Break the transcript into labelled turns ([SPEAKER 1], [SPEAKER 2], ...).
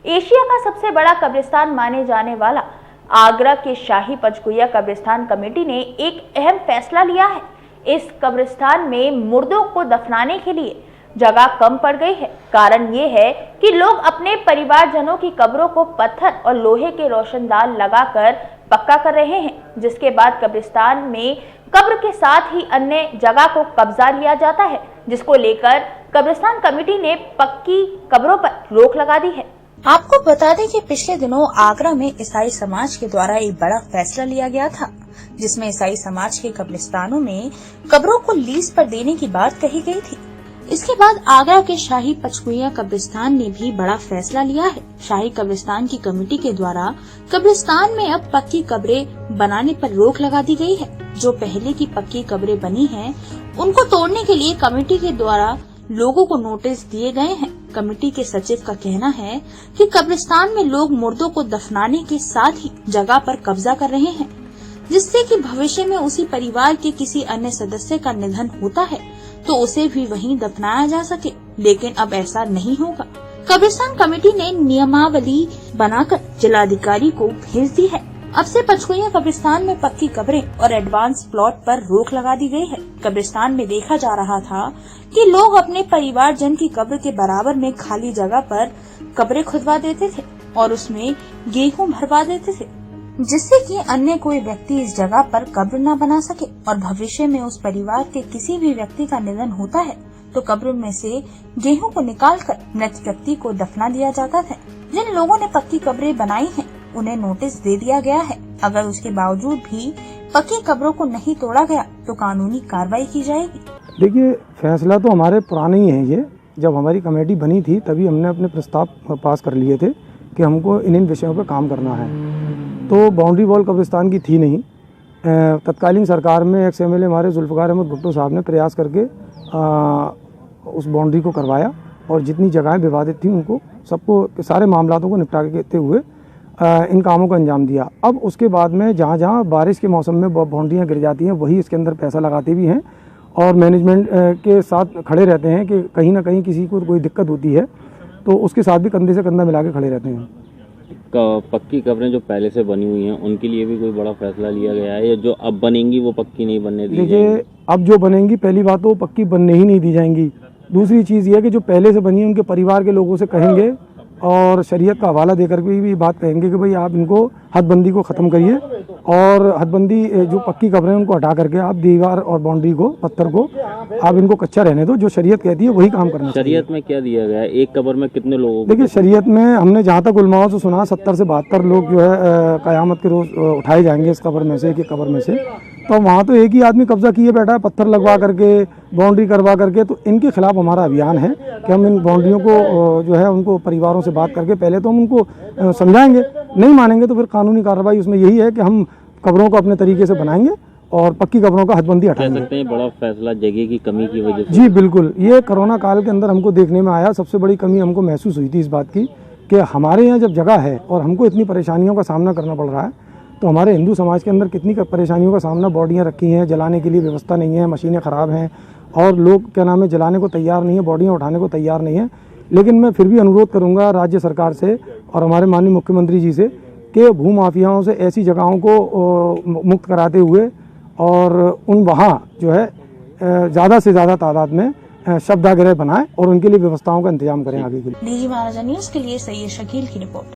[SPEAKER 1] Asia का सबसे बड़ा कब्रिस्तान माने जाने वाला आगरा के शाही पंचकुइया कब्रिस्तान कमेटी ने एक अहम फैसला लिया है। इस कब्रिस्तान में मुर्दों को दफनाने के लिए जगह कम पड़ गई है। कारण ये है कि लोग अपने परिवारजनों की कब्रों को पत्थर और लोहे के रोशनदान लगाकर पक्का कर रहे हैं, जिसके बाद कब्रिस्तान में कब्र के साथ ही अन्य जगह को कब्जा लिया जाता है, जिसको लेकर कब्रिस्तान कमेटी ने पक्की कब्रों पर रोक लगा दी है।
[SPEAKER 2] आपको बता दें कि पिछले दिनों आगरा में ईसाई समाज के द्वारा एक बड़ा फैसला लिया गया था, जिसमें ईसाई समाज के कब्रिस्तानों में कब्रों को लीज पर देने की बात कही गई थी। इसके बाद आगरा के शाही पंचकुइया कब्रिस्तान ने भी बड़ा फैसला लिया है। शाही कब्रिस्तान की कमेटी के द्वारा कब्रिस्तान में अब पक्की कब्रें बनाने पर रोक लगा दी गई है। जो पहले की पक्की कब्रें बनी हैं, उनको तोड़ने के लिए कमेटी के द्वारा लोगों को नोटिस दिए गए हैं। कमेटी के सचिव का कहना है कि कब्रिस्तान में लोग मुर्दों को दफनाने के साथ ही जगह पर कब्जा कर रहे हैं, जिससे कि भविष्य में उसी परिवार के किसी अन्य सदस्य का निधन होता है तो उसे भी वहीं दफनाया जा सके, लेकिन अब ऐसा नहीं होगा। कब्रिस्तान कमेटी ने नियमावली बनाकर जिलाधिकारी को भेज दी है। अब से पंचकुइया कब्रिस्तान में पक्की कब्रें और एडवांस प्लॉट पर रोक लगा दी गई है। कब्रिस्तान में देखा जा रहा था कि लोग अपने परिवारजन की कब्र के बराबर में खाली जगह पर कब्रें खुदवा देते थे और उसमें गेहूं भरवा देते थे, जिससे कि अन्य कोई व्यक्ति इस जगह पर कब्र न बना सके और भविष्य में उस परिवार के किसी भी व्यक्ति का निधन होता है तो कब्र में से गेहूं को निकालकर मृत व्यक्ति को दफना दिया जाता था। जिन लोगों ने पक्की कब्रें बनाई हैं, उन्हें नोटिस दे दिया गया है। अगर उसके बावजूद भी पक्की कब्रों को नहीं तोड़ा गया तो कानूनी कार्रवाई की जाएगी।
[SPEAKER 3] देखिए, फैसला तो हमारे पुराने ही है। ये जब हमारी कमेटी बनी थी तभी हमने अपने प्रस्ताव पास कर लिए थे कि हमको इन विषयों पर काम करना है। तो बाउंड्री वॉल कब्रिस्तान की थी नहीं। तत्कालीन सरकार में एक्स एमएलए हमारे जुल्फ़िकार अहमद भुट्टो साहब ने प्रयास करके उस बाउंड्री को करवाया और जितनी जगहें विवादित थी उनको सबको सारे मामलातों को निपटा के हुए इन कामों को अंजाम दिया। अब उसके बाद में जहाँ जहाँ बारिश के मौसम में बाउंड्रियाँ गिर जाती हैं, वही इसके अंदर पैसा लगाते भी हैं और मैनेजमेंट के साथ खड़े रहते हैं कि कहीं ना कहीं किसी को कोई दिक्कत होती है तो उसके साथ भी कंधे से कंधा मिला के खड़े रहते हैं।
[SPEAKER 4] पक्की कब्रें जो पहले से बनी हुई हैं उनके लिए भी कोई बड़ा फैसला लिया गया है या जो अब बनेंगी वो पक्की नहीं बनने दी जाएंगी?
[SPEAKER 3] देखिए, अब जो बनेंगी पहली बात तो पक्की बनने ही नहीं दी जाएंगी। दूसरी चीज़ ये है कि जो पहले से बनी है उनके परिवार के लोगों से कहेंगे और शरीयत का हवाला देकर भी बात कहेंगे कि भाई आप इनको हदबंदी को ख़त्म करिए और हदबंदी जो पक्की कब्रें उनको हटा करके आप दीवार और बाउंड्री को पत्थर को आप इनको कच्चा रहने दो। जो शरीयत कहती है वही काम करना चाहिए।
[SPEAKER 4] शरीयत में क्या दिया गया है? एक कब्र में कितने लोगों को?
[SPEAKER 3] देखिए, शरीयत में हमने जहाँ तक उलमाओं से सुना 70 से 72 लोग जो है क़यामत के रोज़ उठाए जाएंगे इस कब्र में से, एक कब्र में से। तो वहाँ तो एक ही आदमी कब्जा किए बैठा है, पत्थर लगवा करके, बाउंड्री करवा करके। तो इनके खिलाफ हमारा अभियान है कि हम इन बाउंड्रियों को जो है उनको परिवारों से बात करके पहले तो हम उनको समझाएंगे, नहीं मानेंगे तो फिर कानूनी कार्रवाई उसमें यही है कि हम कब्रों को अपने तरीके से बनाएंगे और पक्की कब्रों का हदबंदी हटाएंगे।
[SPEAKER 4] कह सकते हैं बड़ा फैसला जगह की कमी की वजह से?
[SPEAKER 3] जी बिल्कुल, ये कोरोना काल के अंदर हमको देखने में आया। सबसे बड़ी कमी हमको महसूस हुई थी इस बात की कि हमारे यहाँ जब जगह है और हमको इतनी परेशानियों का सामना करना पड़ रहा है तो हमारे हिंदू समाज के अंदर कितनी परेशानियों का सामना, बॉडियाँ रखी हैं, जलाने के लिए व्यवस्था नहीं है, मशीनें ख़राब हैं और लोग क्या नाम है जलाने को तैयार नहीं है, बॉडियाँ उठाने को तैयार नहीं है। लेकिन मैं फिर भी अनुरोध करूँगा राज्य सरकार से और हमारे माननीय मुख्यमंत्री जी से कि भूमाफियाओं से ऐसी जगहों को मुक्त कराते हुए और उन वहाँ जो है ज़्यादा से ज़्यादा तादाद में शवदाह गृह बनाएं और उनके लिए व्यवस्थाओं का इंतजाम करें आगे के लिए।
[SPEAKER 2] डीजी महाराजा न्यूज़ के लिए सैयद शकील की रिपोर्ट।